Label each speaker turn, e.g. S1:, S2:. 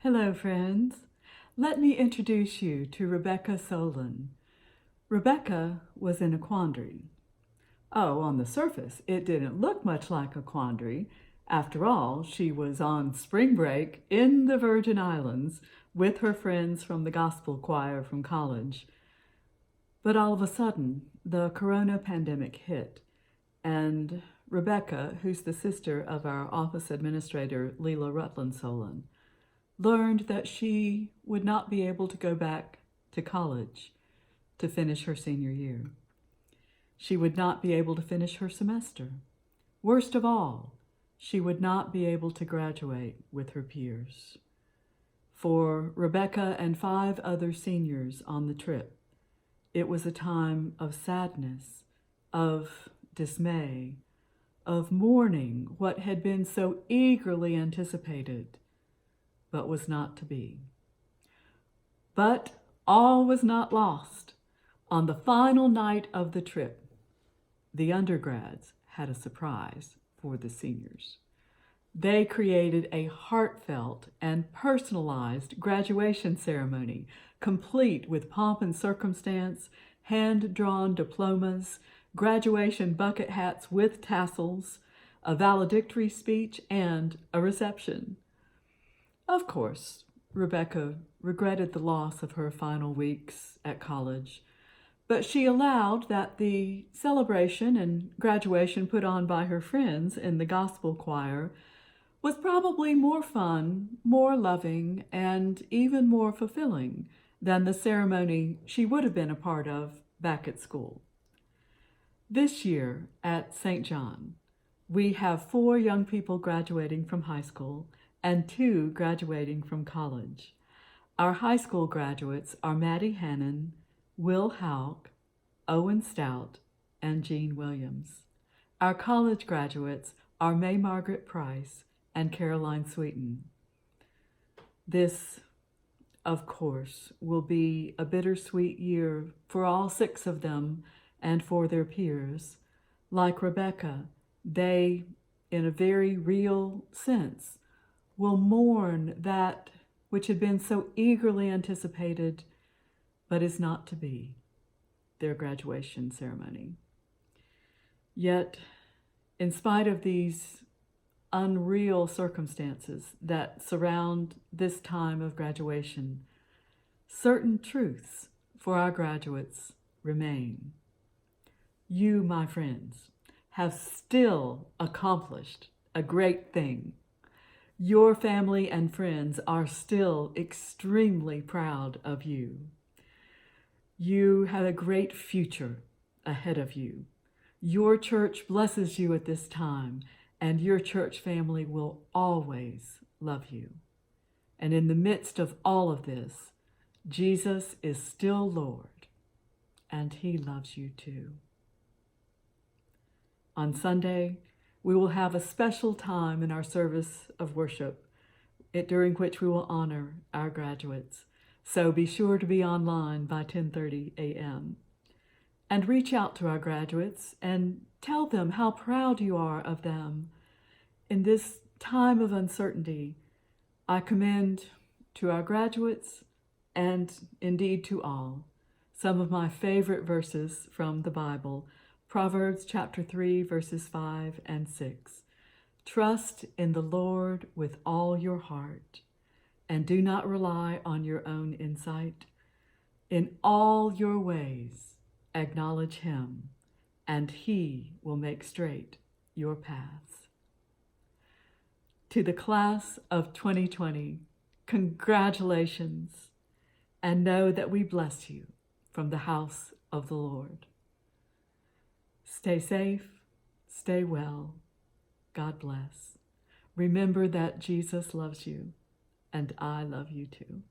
S1: Hello, friends. Let me introduce you to Rebecca Solon. Rebecca was in a quandary. Oh, on the surface, it didn't look much like a quandary. After all, she was on spring break in the Virgin Islands with her friends from the gospel choir from college. But all of a sudden, the corona pandemic hit, and Rebecca, who's the sister of our office administrator, Leela Rutland Solon, learned that she would not be able to go back to college to finish her senior year. She would not be able to finish her semester. Worst of all, she would not be able to graduate with her peers. For Rebecca and 5 other seniors on the trip, it was a time of sadness, of dismay, of mourning what had been so eagerly anticipated, but was not to be. But all was not lost. On the final night of the trip, the undergrads had a surprise for the seniors. They created a heartfelt and personalized graduation ceremony, complete with pomp and circumstance, hand-drawn diplomas, graduation bucket hats with tassels, a valedictory speech, and a reception. Of course, Rebecca regretted the loss of her final weeks at college, but she allowed that the celebration and graduation put on by her friends in the gospel choir was probably more fun, more loving, and even more fulfilling than the ceremony she would have been a part of back at school. This year at St. John, we have 4 young people graduating from high school and 2 graduating from college. Our high school graduates are Maddie Hannon, Will Hauk, Owen Stout, and Jean Williams. Our college graduates are May Margaret Price and Caroline Sweeten. This, of course, will be a bittersweet year for all 6 of them and for their peers. Like Rebecca, they, in a very real sense, will mourn that which had been so eagerly anticipated but is not to be, their graduation ceremony. Yet, in spite of these unreal circumstances that surround this time of graduation, certain truths for our graduates remain. You, my friends, have still accomplished a great thing. Your family and friends are still extremely proud of you. You have a great future ahead of you. Your church blesses you at this time, and your church family will always love you. And in the midst of all of this, Jesus is still Lord, and he loves you too. On Sunday, we will have a special time in our service of worship, during which we will honor our graduates. So be sure to be online by 10:30 a.m. And reach out to our graduates and tell them how proud you are of them. In this time of uncertainty, I commend to our graduates, and indeed to all, some of my favorite verses from the Bible, Proverbs chapter 3, verses 5 and 6. Trust in the Lord with all your heart, and do not rely on your own insight. In all your ways, acknowledge him, and he will make straight your paths. To the class of 2020, congratulations, and know that we bless you from the house of the Lord. Stay safe, stay well, God bless. Remember that Jesus loves you, and I love you too.